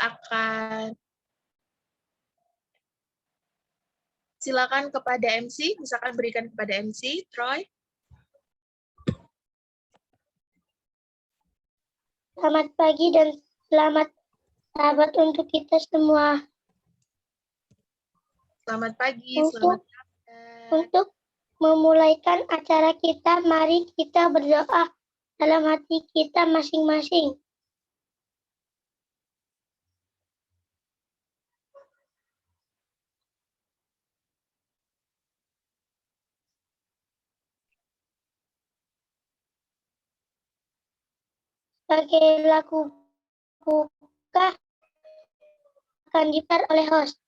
akan silakan kepada MC, misalkan berikan kepada MC, Troy. Selamat pagi dan selamat sahabat untuk kita semua. Selamat pagi, selamat Untuk memulaikan acara kita, mari kita berdoa dalam hati kita masing-masing. Sebagai lagu buka akan diputar oleh host.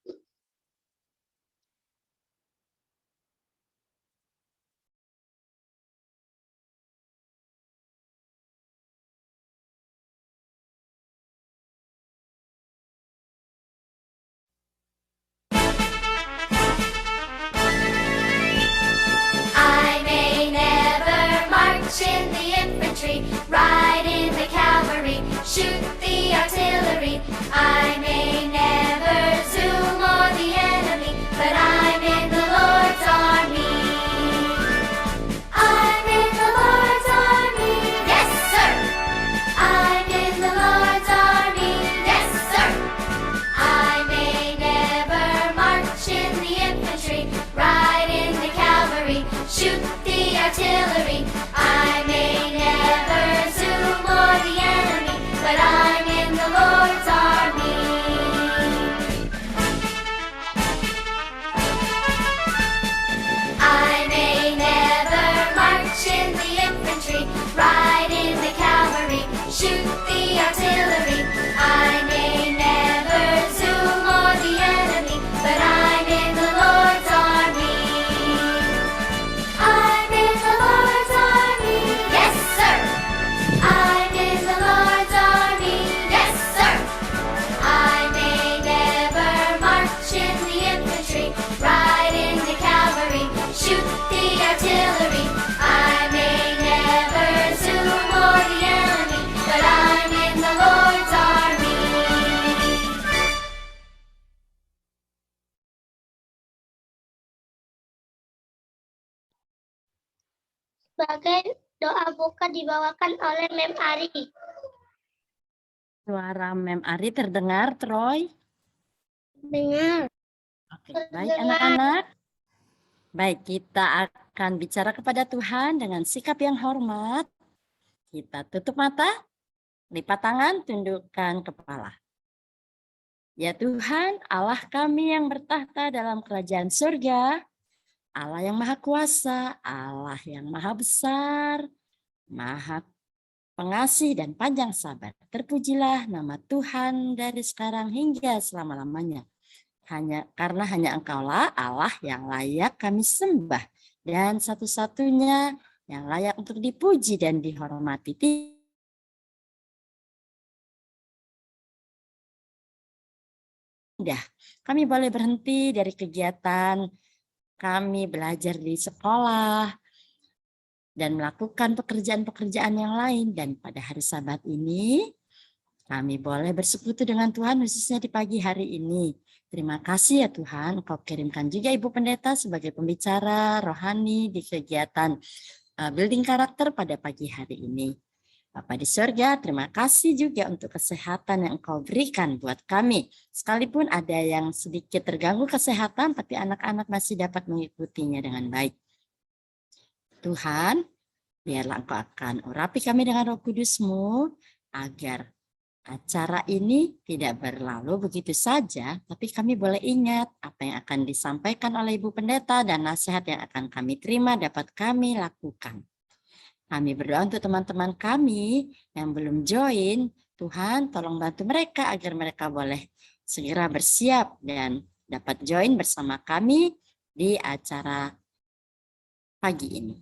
I may never march in the infantry, ride in the cavalry, shoot the artillery. I may never zoom o'er the enemy, but I'm in the Lord's army. I'm in the Lord's army, yes sir. I'm in the Lord's army, yes sir. I may never march in the infantry, ride in the cavalry, shoot the artillery. I may never zoom o'er the enemy, but I'm in the Lord's army. I may never march in the infantry, ride in the cavalry, shoot the artillery. I may never zoom o'er the enemy, but I'm in the Lord's army. I'm in the Lord's army, yes sir. I'm in the Lord's army, yes sir. I may never march in the infantry, ride in the cavalry, shoot the artillery. I may never zoom o'er the enemy, but I'm in the Lord's army. Sebagai doa buka dibawakan oleh Mem Ari. Suara Mem Ari terdengar, Troy? Dengar. Oke, baik anak-anak. Baik, kita akan bicara kepada Tuhan dengan sikap yang hormat. Kita tutup mata, lipat tangan, tundukkan kepala. Ya Tuhan, Allah kami yang bertahta dalam kerajaan surga, Allah yang maha kuasa, Allah yang maha besar, maha pengasih dan panjang sabar. Terpujilah nama Tuhan dari sekarang hingga selama-lamanya. Karena hanya Engkaulah Allah yang layak kami sembah dan satu-satunya yang layak untuk dipuji dan dihormati. Kami boleh berhenti dari kegiatan kami belajar di sekolah dan melakukan pekerjaan-pekerjaan yang lain. Dan pada hari Sabat ini, kami boleh bersekutu dengan Tuhan khususnya di pagi hari ini. Terima kasih ya Tuhan, Engkau kirimkan juga Ibu Pendeta sebagai pembicara rohani di kegiatan building karakter pada pagi hari ini. Bapa di surga, terima kasih juga untuk kesehatan yang Engkau berikan buat kami. Sekalipun ada yang sedikit terganggu kesehatan, tapi anak-anak masih dapat mengikutinya dengan baik. Tuhan, biarlah Engkau akan urapi kami dengan Roh Kudus-Mu, agar acara ini tidak berlalu begitu saja, tapi kami boleh ingat apa yang akan disampaikan oleh Ibu Pendeta dan nasihat yang akan kami terima dapat kami lakukan. Kami berdoa untuk teman-teman kami yang belum join, Tuhan tolong bantu mereka agar mereka boleh segera bersiap dan dapat join bersama kami di acara pagi ini.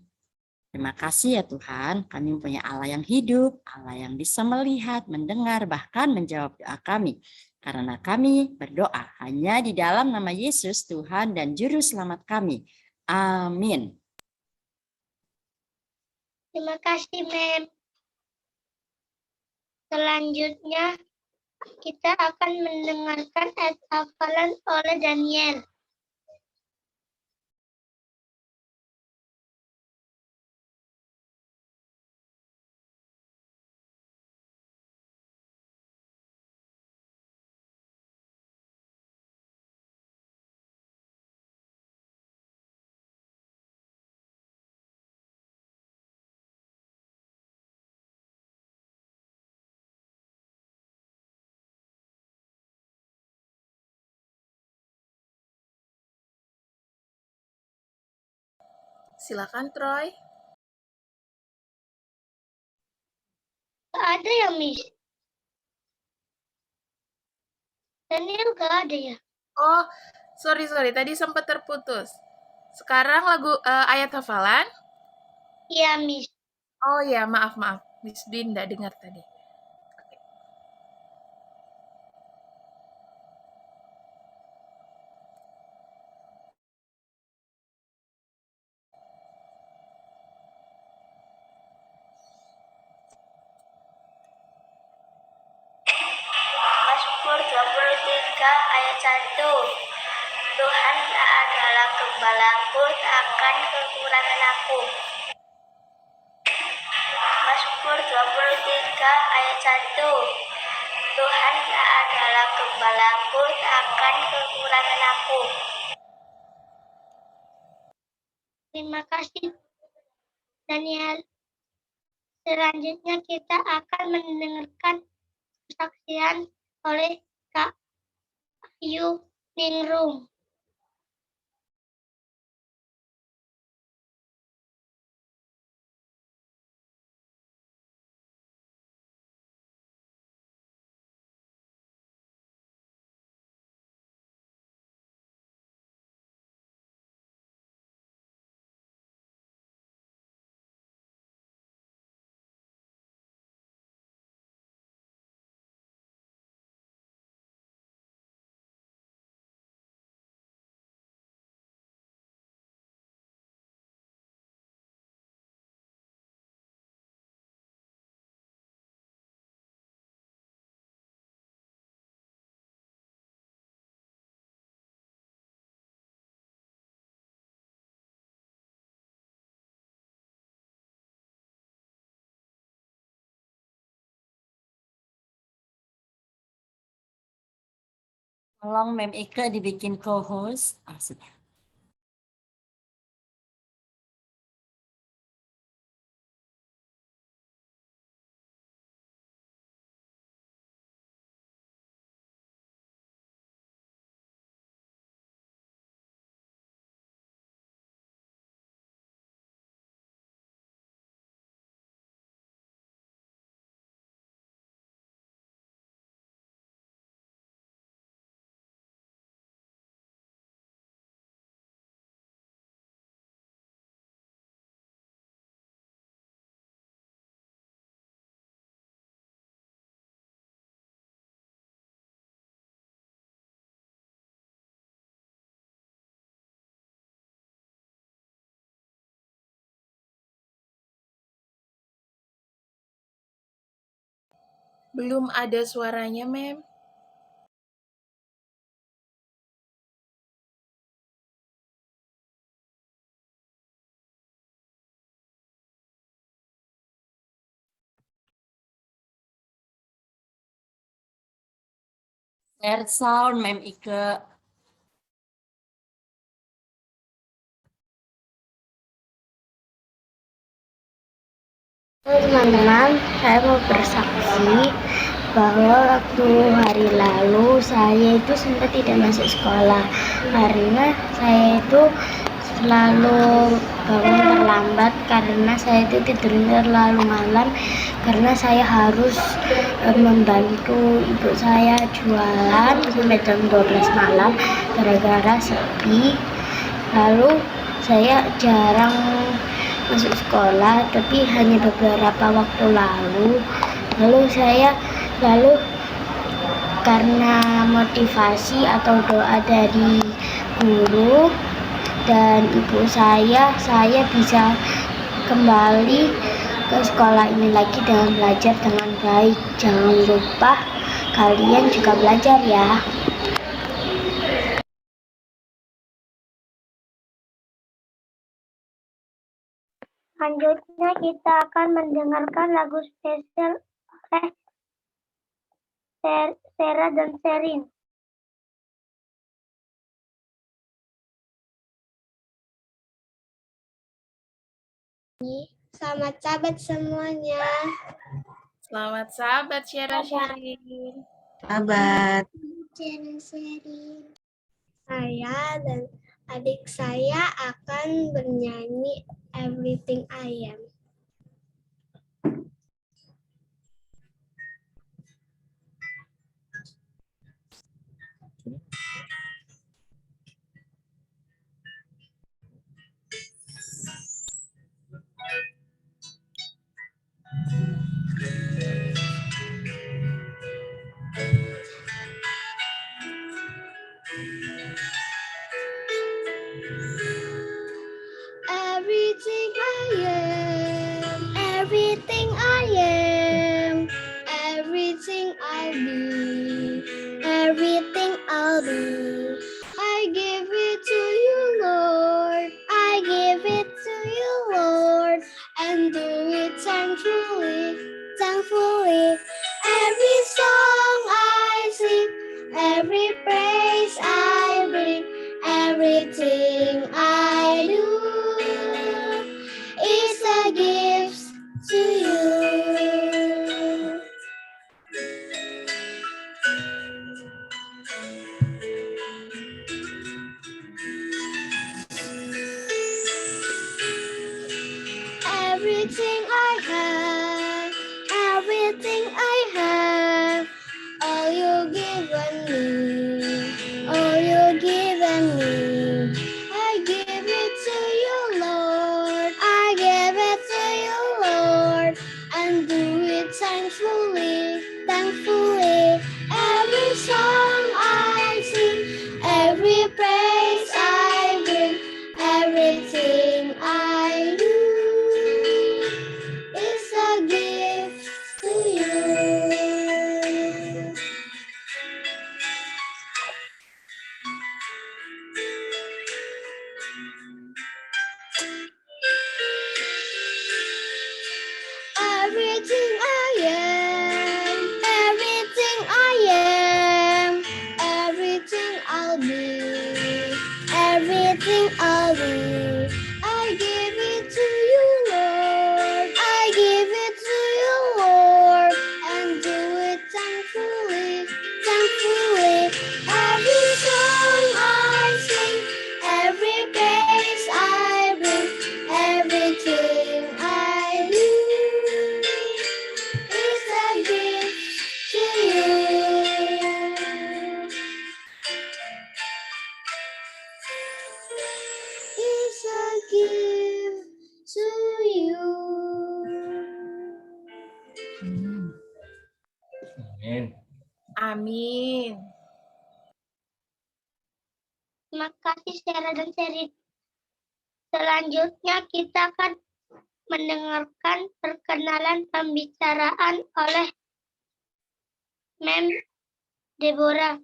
Terima kasih ya Tuhan, kami mempunyai Allah yang hidup, Allah yang bisa melihat, mendengar, bahkan menjawab doa kami. Karena kami berdoa hanya di dalam nama Yesus, Tuhan dan Juru Selamat kami. Amin. Terima kasih, Mem. Selanjutnya, kita akan mendengarkan ayat hafalan oleh Daniel. Silakan Troy. Gak ada ya, Miss? Daniel gak ada ya? Oh, sorry, tadi sempat terputus. Sekarang ayat hafalan. Iya, Miss. Oh ya, maaf. Miss Din nggak dengar tadi. Mazmur 23 ayat 1. Tuhan adalah gembalaku, takkan kekurangan aku. Mazmur 23 ayat 1. Tuhan adalah gembalaku, takkan kekurangan aku. Terima kasih, Daniel. Selanjutnya kita akan mendengarkan kesaksian oleh Kak Ayu Ningrum. Tolong Mem Ike dibikin co-host. Sudah. Belum ada suaranya, Mem. Share sound Mem Ike. Teman-teman, saya mau bersaksi bahwa waktu hari lalu saya itu sempat tidak masuk sekolah karena saya itu selalu bangun terlambat karena saya itu tidurnya terlalu malam karena saya harus membantu ibu saya jualan sampai jam 12 malam gara-gara sepi. Lalu saya jarang masuk sekolah tapi hanya beberapa waktu lalu karena motivasi atau doa dari guru dan ibu saya bisa kembali ke sekolah ini lagi dengan belajar dengan baik. Jangan lupa kalian juga belajar ya. Selanjutnya kita akan mendengarkan lagu spesial oleh Sera dan Sherin. Selamat sahabat semuanya. Selamat sahabat Syara Sherin. Sahabat. Saya dan adik saya akan bernyanyi Everything I Am. Everything I am, everything I am, everything I'll be, everything I'll be. I give it to you, Lord. I give it to you, Lord, and do it thankfully, thankfully. Every song I sing, every praise I bring, everything I do is a gift to you. Everything I have, everything I have, all you given me, all you given me. I give it to you, Lord. I give it to you, Lord, and do it thankfully, thankfully. Every song I sing, every praise I bring, everything I do is a gift to you. Everything I am, everything I am, everything I'll be, everything I'll be. I give it to you, Lord. I give it to you, Lord, and do it thankfully, thankfully. Every song I sing, every praise I bring, everything I do is a gift to you. Is a gift to you. Amin. Amin. Terima kasih Sarah dan Sherin. Selanjutnya kita akan mendengarkan perkenalan pembicaraan oleh Mem Deborah.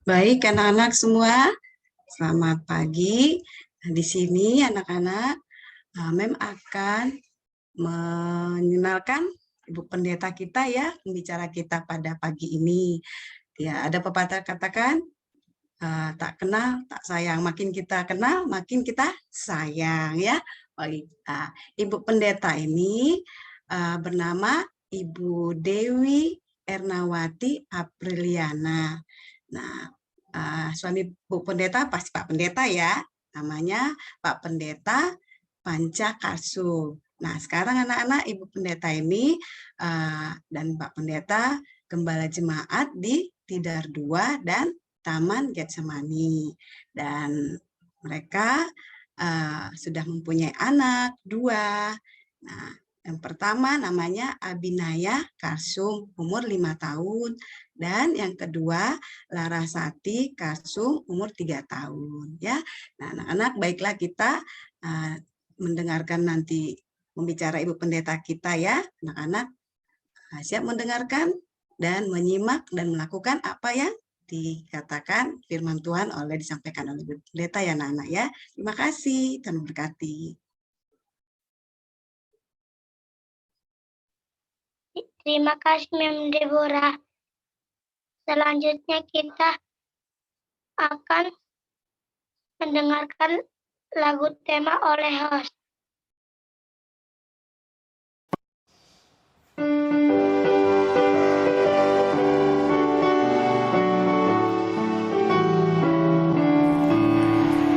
Baik anak-anak semua, selamat pagi. Nah, di sini anak-anak, Mem akan mengenalkan Ibu Pendeta kita ya, pembicara kita pada pagi ini. Ya, ada pepatah katakan, tak kenal, tak sayang. Makin kita kenal, makin kita sayang ya. Baik, Ibu Pendeta ini bernama Ibu Dewi Ernawati Apriliana. Nah, suami Bu Pendeta pasti Pak Pendeta ya, namanya Pak Pendeta Panca Karsu. Nah, sekarang anak-anak Ibu Pendeta ini dan Pak Pendeta gembala jemaat di Tidar 2 dan Taman Getsemani. Dan mereka sudah mempunyai anak 2. Nah, yang pertama namanya Abinaya Karsum, umur 5 tahun. Dan yang kedua Larasati Karsum, umur 3 tahun. Ya, nah anak-anak baiklah kita mendengarkan nanti pembicara Ibu Pendeta kita ya, anak-anak. Siap mendengarkan dan menyimak dan melakukan apa yang dikatakan firman Tuhan disampaikan oleh Ibu Pendeta ya anak-anak ya. Terima kasih, Tuhan memberkati. Terima kasih Mem Deborah. Selanjutnya kita akan mendengarkan lagu tema oleh host.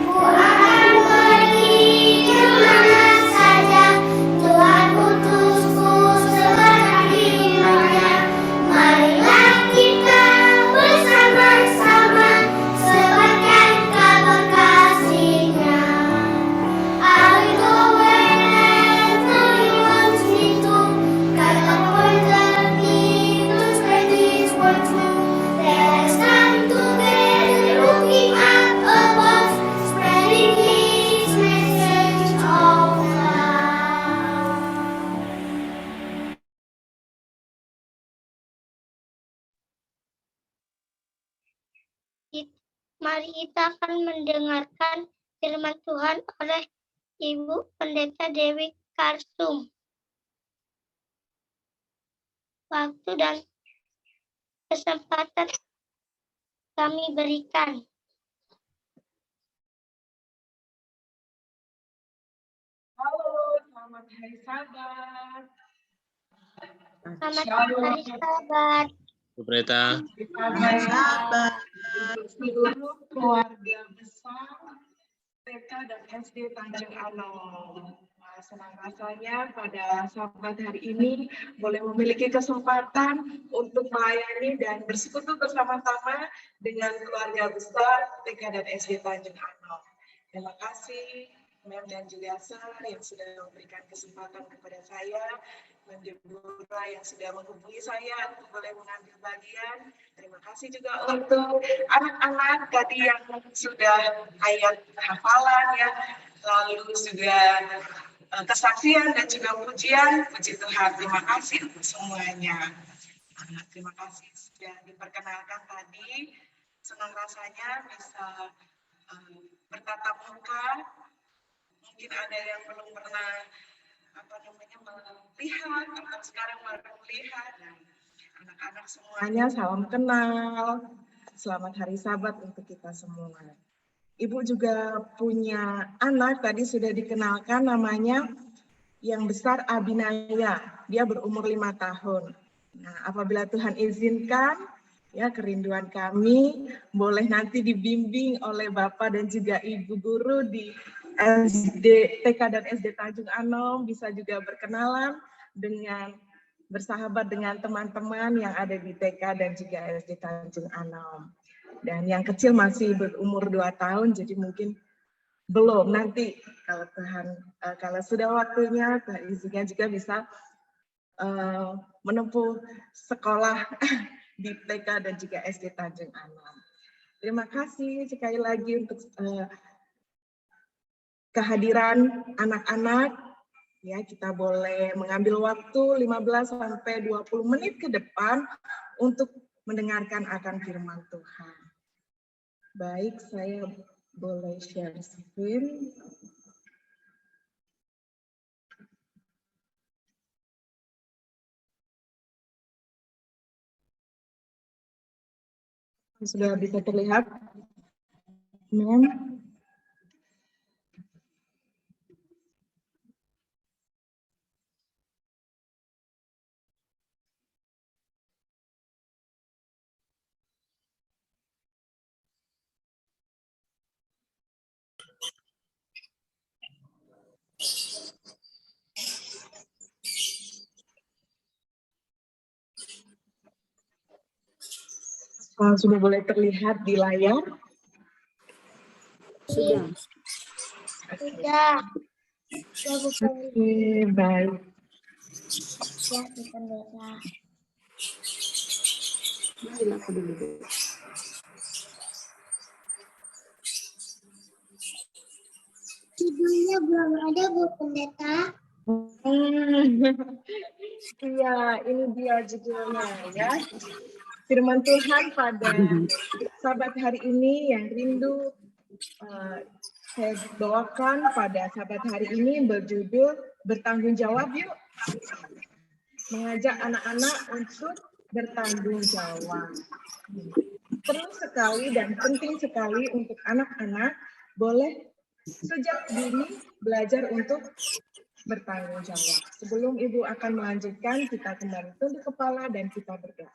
Ku akan pergi kemana saja, Tuhan utusku sebagai himanya. Marilah kita bersama-sama sebarkan kabar kasih-Nya. I will go wherever He wants me to. God appointed me to spread His word true. Let us stand together, looking up above, spreading His message all around. Mari kita akan mendengarkan firman Tuhan oleh Ibu Pendeta Dewi Karsum. Waktu dan kesempatan kami berikan. Halo, selamat hari Sabat. Selamat hari sahabat. Bu Pendeta. Sabat. Untuk seluruh keluarga besar TK dan SD Tanjung Anom. Senang rasanya pada Sabat hari ini boleh memiliki kesempatan untuk melayani dan bersekutu bersama-sama dengan keluarga besar TK dan SD Tanjung Anom. Terima kasih Mem dan juga Sir yang sudah memberikan kesempatan kepada saya, Mem Deborah yang sudah menghubungi saya untuk boleh mengambil bagian. Terima kasih juga untuk anak-anak tadi yang sudah ayat hafalan ya, lalu juga kesaksian dan juga pujian. Puji Tuhan, terima kasih untuk semuanya. Terima kasih sudah diperkenalkan tadi. Senang rasanya bisa bertatap muka. Mungkin ada yang belum pernah melihat atau sekarang baru melihat. Anak-anak semuanya salam kenal. Selamat hari Sabat untuk kita semua. Ibu juga punya anak, tadi sudah dikenalkan namanya yang besar Abinaya. Dia berumur 5 tahun. Nah, apabila Tuhan izinkan, ya kerinduan kami boleh nanti dibimbing oleh Bapak dan juga Ibu guru di SD, TK dan SD Tanjung Anom, bisa juga berkenalan dengan bersahabat dengan teman-teman yang ada di TK dan juga SD Tanjung Anom. Dan yang kecil masih berumur 2 tahun, jadi mungkin belum. Nanti kalau Tuhan, kalau sudah waktunya, Tuhan izinnya juga bisa menempuh sekolah di TK dan juga SD Tanjung Anom. Terima kasih sekali lagi untuk kehadiran anak-anak. Ya, kita boleh mengambil waktu 15 sampai 20 menit ke depan untuk mendengarkan akan firman Tuhan. Baik, saya boleh share screen. Sudah bisa terlihat? Mem? Sudah boleh terlihat di layar? Sudah. Ya, Bu Oke, baik. Ya, Bu Pendeta. Judulnya belum ada, Bu Pendeta. Iya, ini dia judulnya ya. Firman Tuhan pada Sabat hari ini yang rindu saya bawakan pada Sabat hari ini berjudul bertanggung jawab yuk. Mengajak anak-anak untuk bertanggung jawab. Perlu sekali dan penting sekali untuk anak-anak boleh sejak dini belajar untuk bertanggung jawab. Sebelum Ibu akan melanjutkan, kita kembali tunduk kepala dan kita berdoa.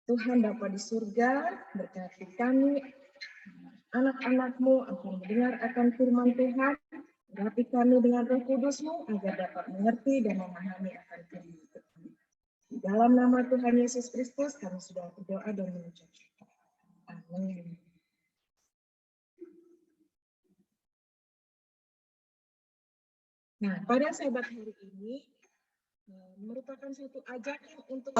Tuhan Bapa di surga, berkati kami, anak-anak-Mu akan mendengar akan firman Tuhan, berkati kami dengan Roh Kudus-Mu agar dapat mengerti dan memahami akan firman Tuhan. Di dalam nama Tuhan Yesus Kristus, kami sudah berdoa dan mengucap syukur. Amin. Nah, pada Sabat hari ini merupakan satu ajakan untuk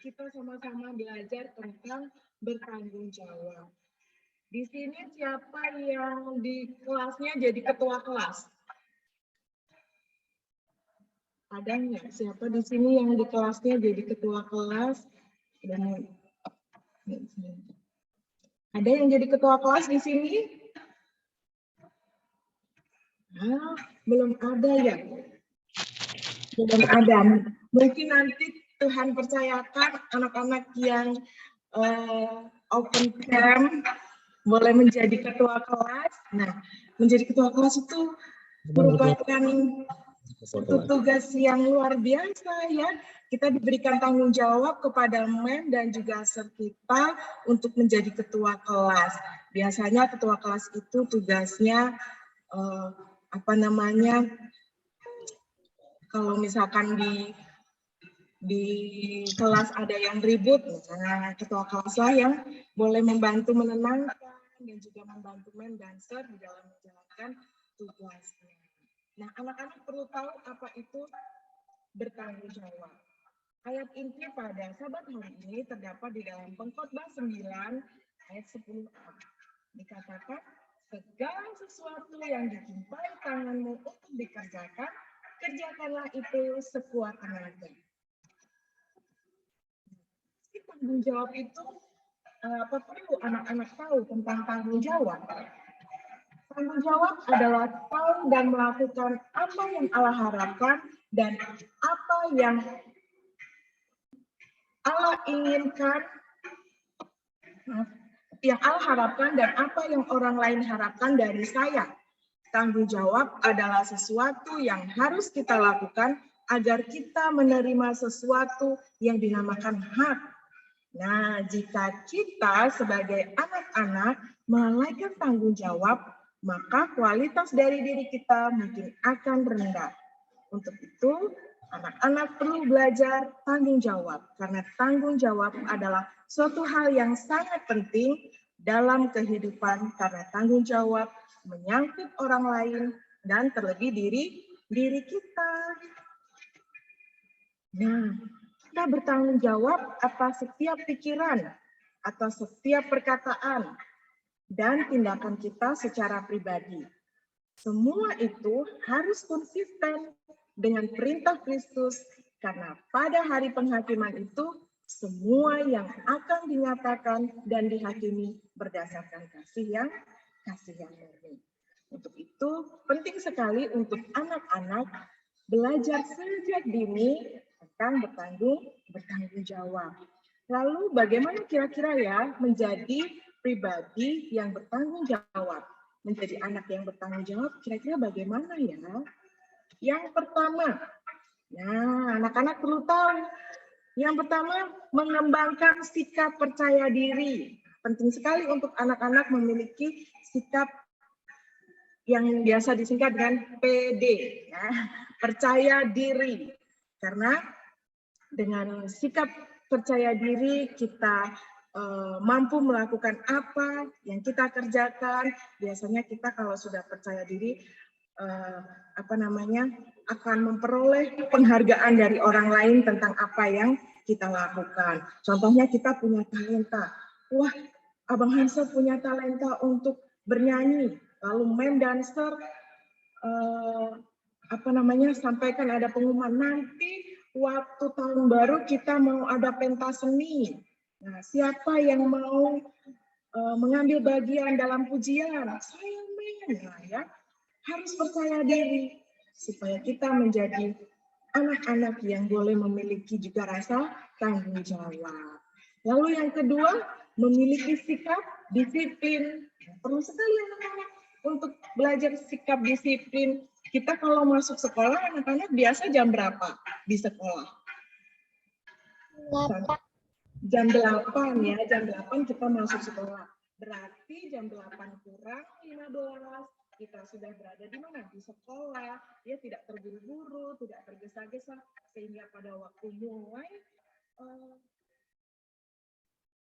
kita sama-sama belajar tentang bertanggung jawab. Di sini siapa yang di kelasnya jadi ketua kelas? Ada nggak? Siapa di sini yang di kelasnya jadi ketua kelas? Dan ada yang jadi ketua kelas di sini? Ah, belum ada ya? Belum ada. Mungkin nanti Tuhan percayakan anak-anak yang open camp boleh menjadi ketua kelas. Nah, menjadi ketua kelas itu merupakan satu tugas yang luar biasa ya. Kita diberikan tanggung jawab kepada MEM dan juga ASER kita untuk menjadi ketua kelas. Biasanya ketua kelas itu tugasnya kalau misalkan di kelas ada yang ribut, misalnya ketua kelas lah yang boleh membantu menenangkan dan juga membantu MEM dan ASER di dalam menjalankan tugasnya. Nah, anak-anak perlu tahu apa itu bertanggung jawab. Ayat inti pada Sabat hari ini terdapat di dalam Pengkhotbah 9 ayat 10a. Dikatakan, segala sesuatu yang ditimpai tanganmu untuk dikerjakan, kerjakanlah itu sekuat tenaga. Tanggung jawab itu apa perlu anak-anak tahu tentang tanggung jawab? Tanggung jawab adalah tahu dan melakukan apa yang Allah harapkan dan apa yang Allah inginkan, yang Allah harapkan dan apa yang orang lain harapkan dari saya. Tanggung jawab adalah sesuatu yang harus kita lakukan agar kita menerima sesuatu yang dinamakan hak. Nah, jika kita sebagai anak-anak melalaikan tanggung jawab, maka kualitas dari diri kita mungkin akan rendah. Untuk itu, anak-anak perlu belajar tanggung jawab, karena tanggung jawab adalah suatu hal yang sangat penting dalam kehidupan, karena tanggung jawab menyangkut orang lain dan terlebih diri kita. Nah, kita bertanggung jawab atas setiap pikiran, atas setiap perkataan, dan tindakan kita secara pribadi. Semua itu harus konsisten dengan perintah Kristus, karena pada hari penghakiman itu, semua yang akan dinyatakan dan dihakimi berdasarkan kasih yang murni. Untuk itu, penting sekali untuk anak-anak belajar sejak dini tentang bertanggung jawab. Lalu bagaimana kira-kira ya menjadi pribadi yang bertanggung jawab? Menjadi anak yang bertanggung jawab, kira-kira bagaimana ya? Yang pertama, nah anak-anak perlu tahu. Yang pertama, mengembangkan sikap percaya diri. Penting sekali untuk anak-anak memiliki sikap yang biasa disingkat dengan PD, ya, percaya diri. Karena dengan sikap percaya diri kita mampu melakukan apa yang kita kerjakan. Biasanya kita kalau sudah percaya diri akan memperoleh penghargaan dari orang lain tentang apa yang kita lakukan. Contohnya kita punya talenta. Wah, Abang Hansel punya talenta untuk bernyanyi, lalu Mem Dancer sampaikan ada pengumuman nanti waktu tahun baru kita mau ada pentas seni. Nah, siapa yang mau mengambil bagian dalam pujian? Saya Mem, ya. Harus percaya diri supaya kita menjadi anak-anak yang boleh memiliki juga rasa tanggung jawab. Lalu yang kedua, memiliki sikap disiplin. Perlu sekali anak-anak untuk belajar sikap disiplin. Kita kalau masuk sekolah, anak-anak biasa jam berapa di sekolah? Jam 8 ya, jam 8 kita masuk sekolah. Berarti jam 8 kurang 15 kita sudah berada di mana? Di sekolah. Ya, tidak terburu-buru, tidak tergesa-gesa, sehingga pada waktu mulai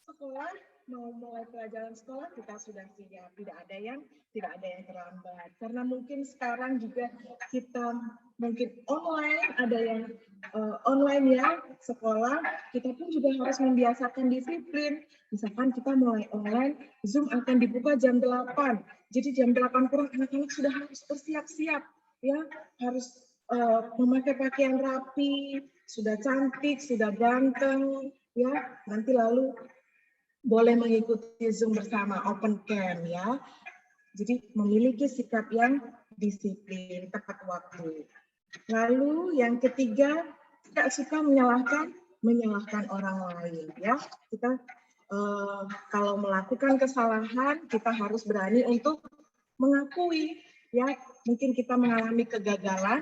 sekolah, mau mulai pelajaran sekolah, kita sudah siap. Tidak ada yang terlambat. Karena mungkin sekarang juga kita mungkin online, ada yang online ya, sekolah, kita pun juga harus membiasakan disiplin. Misalkan kita mulai online, Zoom akan dibuka jam 8. Jadi jam 8 kurang anak-anak sudah harus bersiap-siap, ya, harus memakai pakaian rapi, sudah cantik, sudah ganteng, ya, nanti lalu boleh mengikuti Zoom bersama open cam, ya. Jadi memiliki sikap yang disiplin, tepat waktu. Lalu yang ketiga, tidak suka menyalahkan orang lain, ya. Kita kalau melakukan kesalahan, kita harus berani untuk mengakui, ya. Mungkin kita mengalami kegagalan,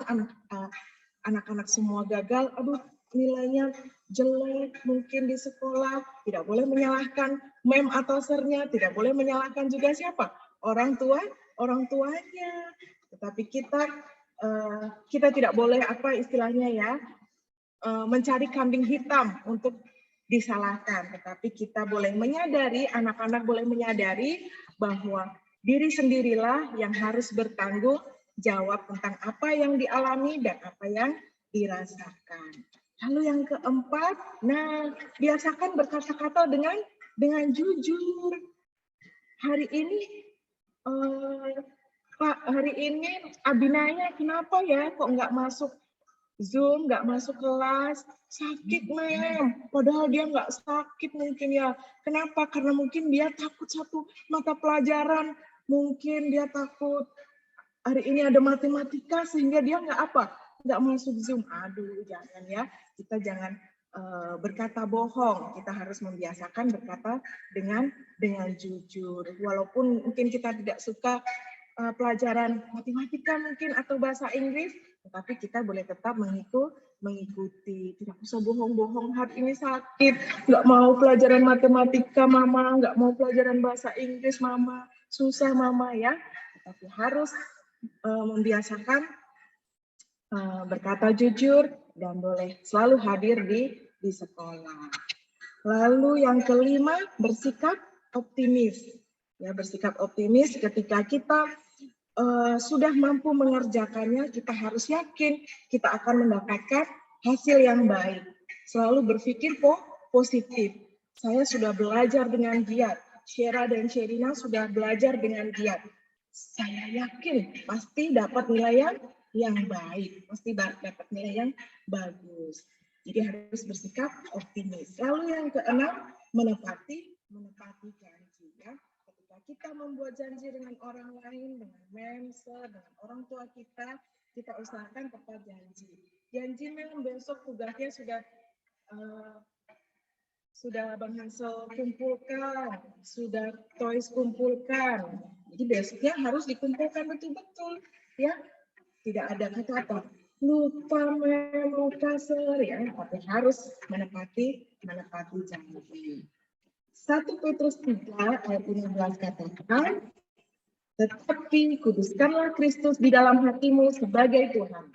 anak-anak semua gagal, aduh nilainya jelek mungkin di sekolah, tidak boleh menyalahkan mem atau sernya, tidak boleh menyalahkan juga siapa? Orang tuanya. Tetapi kita tidak boleh mencari kambing hitam untuk disalahkan, tetapi kita boleh menyadari, anak-anak boleh menyadari bahwa diri sendirilah yang harus bertanggung jawab tentang apa yang dialami dan apa yang dirasakan. Lalu yang keempat, biasakan berkata-kata dengan jujur. Hari ini, Pak, hari ini Abinaya kenapa ya kok nggak masuk Zoom, nggak masuk kelas? Sakit, Mem. Padahal dia nggak sakit mungkin ya. Kenapa? Karena mungkin dia takut satu mata pelajaran. Mungkin dia takut hari ini ada matematika sehingga dia nggak masuk Zoom. Aduh, jangan ya. Kita jangan berkata bohong. Kita harus membiasakan berkata dengan jujur. Walaupun mungkin kita tidak suka pelajaran matematika mungkin atau bahasa Inggris, tetapi kita boleh tetap mengikuti. Tidak usah bohong-bohong, hari ini sakit, nggak mau pelajaran matematika, Mama, nggak mau pelajaran bahasa Inggris, Mama, susah, Mama, ya. Tapi harus membiasakan berkata jujur dan boleh selalu hadir di sekolah. Lalu yang kelima, bersikap optimis. Ya, bersikap optimis ketika kita sudah mampu mengerjakannya, kita harus yakin kita akan mendapatkan hasil yang baik. Selalu berpikir positif. Saya sudah belajar dengan giat. Syera dan Sherina sudah belajar dengan giat. Saya yakin pasti dapat nilai yang baik, pasti dapat nilai yang bagus. Jadi harus bersikap optimis. Lalu yang keenam, menepati janji, ya. Ketika kita membuat janji dengan orang lain, dengan mentor, dengan orang tua kita usahakan tepat janji. Janji memang besok tugasnya sudah Bang Hansel kumpulkan, sudah Toys kumpulkan. Jadi besoknya harus dikumpulkan betul-betul, ya. Tidak ada kata-kata lupa, lupa ya, tapi harus menepati janji. 1 Petrus 3 ayat 15 katakan, tetapi kuduskanlah Kristus di dalam hatimu sebagai Tuhan,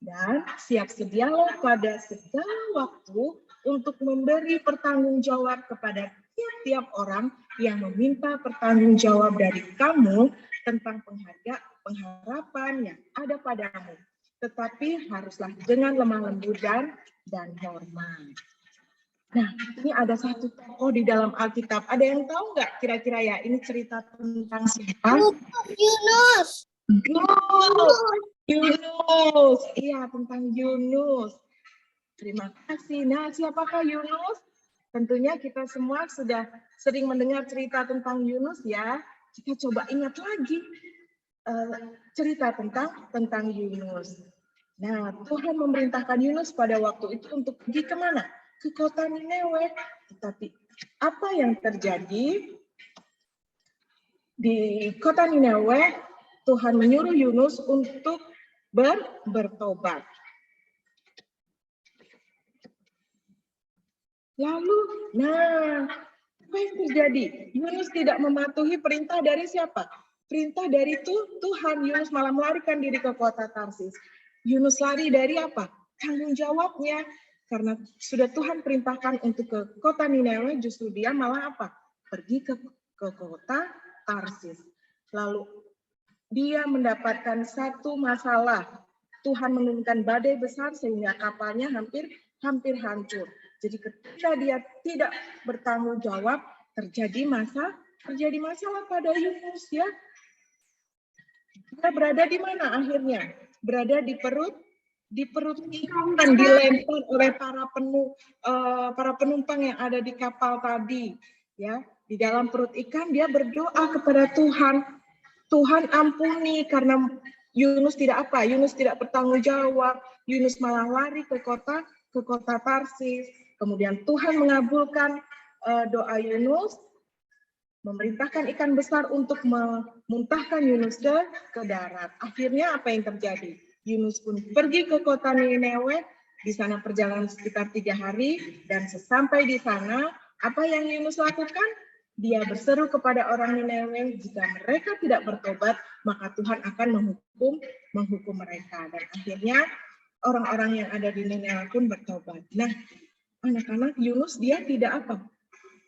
dan siap sedialah pada segala waktu untuk memberi pertanggungjawab kepada tiap-tiap orang yang meminta pertanggungjawab dari kamu tentang pengharapan yang ada padamu, tetapi haruslah dengan lemah lembut dan hormat. Nah, ini ada satu tokoh di dalam Alkitab. Ada yang tahu nggak kira-kira ya ini cerita tentang siapa? Yunus. Yunus. Iya, tentang Yunus. Terima kasih. Nah, siapakah Yunus? Tentunya kita semua sudah sering mendengar cerita tentang Yunus ya. Kita coba ingat lagi cerita tentang Yunus. Nah, Tuhan memerintahkan Yunus pada waktu itu untuk pergi kemana? Ke kota Nineveh. Tetapi apa yang terjadi? Di kota Nineveh, Tuhan menyuruh Yunus untuk bertobat. Lalu, apa yang terjadi? Yunus tidak mematuhi perintah dari siapa? Perintah dari Tuhan. Yunus malah melarikan diri ke kota Tarsis. Yunus lari dari apa? Tanggung jawabnya. Karena sudah Tuhan perintahkan untuk ke kota Nineveh, justru dia malah apa? Pergi ke kota Tarsis. Lalu dia mendapatkan satu masalah. Tuhan menurunkan badai besar sehingga kapalnya hampir hancur. Jadi ketika dia tidak bertanggung jawab, terjadi masalah pada Yunus ya. Dia berada di mana akhirnya? Berada di perut ikan, dilempar oleh para penumpang yang ada di kapal tadi ya. Di dalam perut ikan dia berdoa kepada Tuhan. Tuhan ampuni karena Yunus tidak bertanggung jawab. Yunus malah lari ke kota Tarsis. Kemudian Tuhan mengabulkan doa Yunus, memerintahkan ikan besar untuk memuntahkan Yunus ke darat. Akhirnya apa yang terjadi? Yunus pun pergi ke kota Nineveh. Di sana perjalanan sekitar 3 hari, dan sesampai di sana, apa yang Yunus lakukan? Dia berseru kepada orang Nineveh, jika mereka tidak bertobat, maka Tuhan akan menghukum mereka. Dan akhirnya orang-orang yang ada di Nineveh pun bertobat. Nah, anak-anak Yunus dia tidak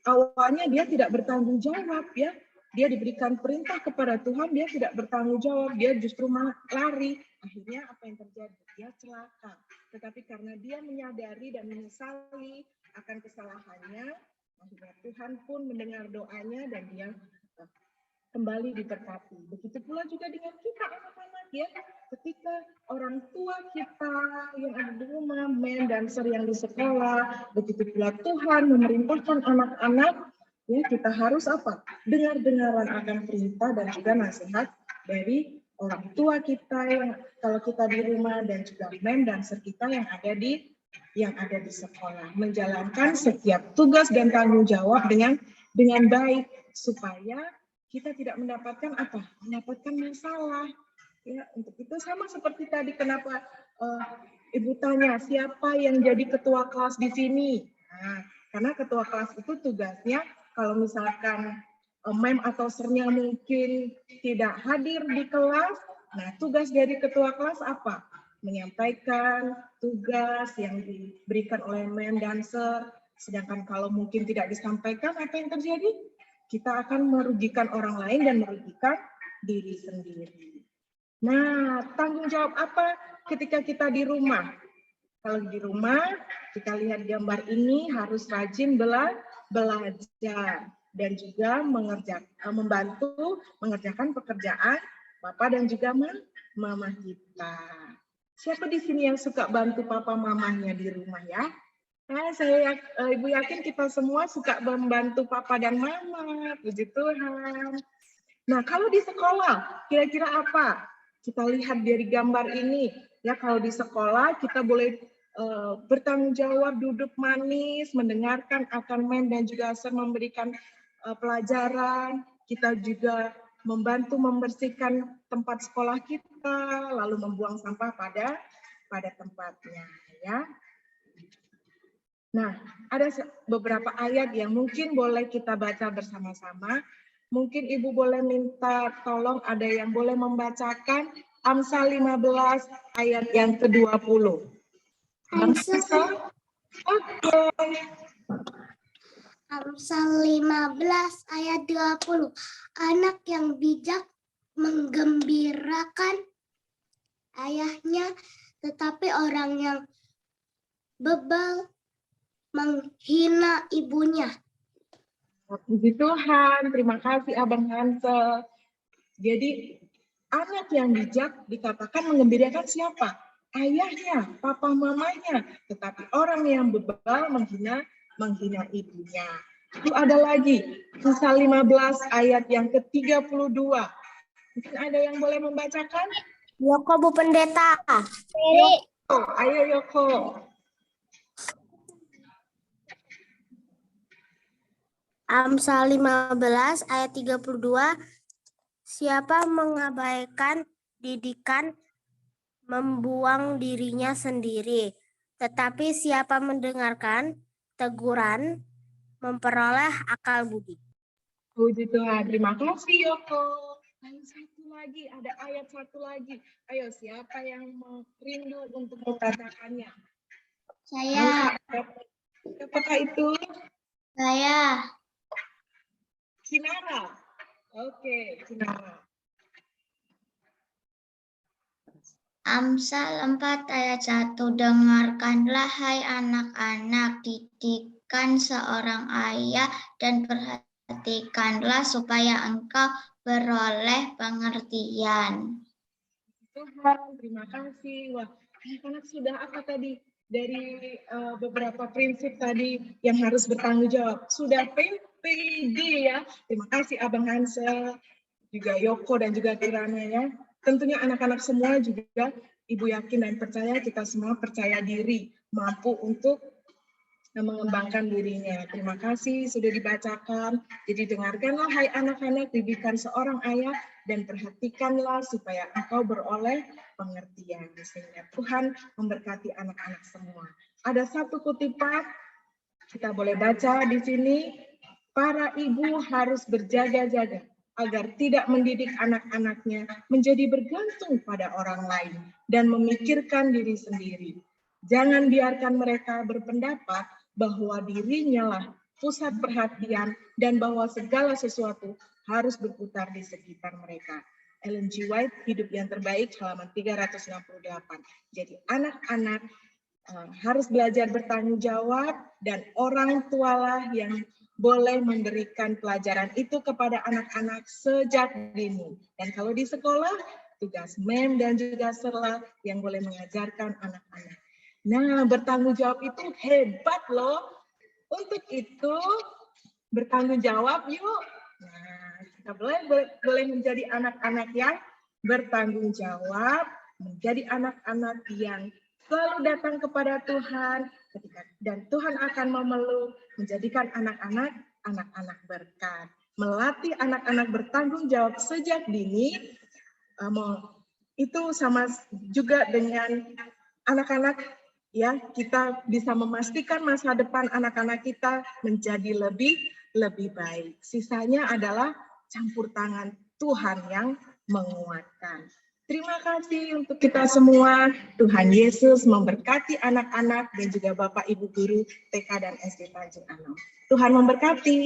awalnya dia tidak bertanggung jawab ya. Dia diberikan perintah kepada Tuhan, dia tidak bertanggung jawab, dia justru lari. Akhirnya apa yang terjadi? Dia celaka. Tetapi karena dia menyadari dan menyesali akan kesalahannya, akhirnya Tuhan pun mendengar doanya dan dia kembali diberkati. Begitu pula juga dengan kita anak-anak ya. Ketika orang tua kita yang ada di rumah, dancer yang di sekolah, begitu pula Tuhan memerintahkan anak-anak, ya kita harus dengar-dengaran akan perintah dan juga nasihat dari orang tua kita yang kalau kita di rumah, dan juga dancer kita yang ada di sekolah, menjalankan setiap tugas dan tanggung jawab dengan baik supaya kita tidak mendapatkan masalah. Ya, untuk itu sama seperti tadi, kenapa Ibu tanya siapa yang jadi ketua kelas di sini? Nah, karena ketua kelas itu tugasnya kalau misalkan mem atau sernya mungkin tidak hadir di kelas, nah tugas dari ketua kelas apa? Menyampaikan tugas yang diberikan oleh mem dan ser. Sedangkan kalau mungkin tidak disampaikan, apa yang terjadi? Kita akan merugikan orang lain dan merugikan diri sendiri. Nah, tanggung jawab apa ketika kita di rumah? Kalau di rumah, kita lihat gambar ini harus rajin belajar dan juga membantu mengerjakan pekerjaan Papa dan juga Mama kita. Siapa di sini yang suka bantu Papa Mamanya di rumah ya? Ibu yakin kita semua suka membantu Papa dan Mama. Puji Tuhan. Nah, kalau di sekolah, kira-kira apa? Kita lihat dari gambar ini. Ya, kalau di sekolah kita boleh bertanggung jawab, duduk manis, mendengarkan akan mem dan juga ser memberikan pelajaran. Kita juga membantu membersihkan tempat sekolah kita, lalu membuang sampah pada tempatnya. Ya. Nah, ada beberapa ayat yang mungkin boleh kita baca bersama-sama. Mungkin Ibu boleh minta tolong ada yang boleh membacakan Amsal 15 ayat yang ke-20. Amsal? Oke. Amsal 15 ayat 20. Anak yang bijak menggembirakan ayahnya, tetapi orang yang bebal menghina ibunya. Puji Tuhan, terima kasih Abang Hansel. Jadi anak yang bijak dikatakan mengembirakan siapa? Ayahnya, papa mamanya. Tetapi orang yang bebal menghina ibunya. Itu ada lagi, Kisah 15 ayat yang ke-32. Mungkin ada yang boleh membacakan? Yoko, Bu Pendeta. Yoko, ayo Yoko. Amsal 15 ayat 32. Siapa mengabaikan didikan membuang dirinya sendiri, tetapi siapa mendengarkan teguran memperoleh akal budi. Puji Tuhan, terima kasih Yoko. Lalu satu lagi, ada ayat satu lagi. Ayo, siapa yang mau rindu untuk membacakannya? Saya. Apakah itu? Saya. Kinara. Oke, Kinara. Amsal 4 ayat 1. Dengarkanlah hai anak-anak, didikan seorang ayah dan perhatikanlah supaya engkau beroleh pengertian. Tuhan, terima kasih. Wah, anak-anak sudah apa tadi? Dari beberapa prinsip tadi yang harus bertanggung jawab. Sudah pede ya. Terima kasih Abang Hansel, juga Yoko dan juga Kirana ya. Tentunya anak-anak semua juga, Ibu yakin dan percaya kita semua percaya diri, mampu untuk mengembangkan dirinya. Terima kasih sudah dibacakan. Jadi dengarkanlah hai anak-anak, didikan seorang ayah dan perhatikanlah supaya engkau beroleh pengertian. Sehingga Tuhan memberkati anak-anak semua. Ada satu kutipan kita boleh baca di sini. Para ibu harus berjaga-jaga agar tidak mendidik anak-anaknya menjadi bergantung pada orang lain dan memikirkan diri sendiri. Jangan biarkan mereka berpendapat bahwa dirinya lah pusat perhatian dan bahwa segala sesuatu harus berputar di sekitar mereka. Ellen G. White, Hidup yang Terbaik, halaman 368. Jadi anak-anak harus belajar bertanggung jawab dan orang tualah yang boleh memberikan pelajaran itu kepada anak-anak sejak dini. Dan kalau di sekolah, tugas mem dan juga serla yang boleh mengajarkan anak-anak. Nah, bertanggung jawab itu hebat loh. Untuk itu, bertanggung jawab yuk. Nah, kita boleh menjadi anak-anak yang bertanggung jawab, menjadi anak-anak yang selalu datang kepada Tuhan, dan Tuhan akan memeluk, menjadikan anak-anak berkat. Melatih anak-anak bertanggung jawab sejak dini, itu sama juga dengan anak-anak, ya, kita bisa memastikan masa depan anak-anak kita menjadi lebih baik. Sisanya adalah campur tangan Tuhan yang menguatkan. Terima kasih untuk kita semua. Tuhan Yesus memberkati anak-anak dan juga Bapak Ibu Guru TK dan SD Tanjung Anom. Tuhan memberkati.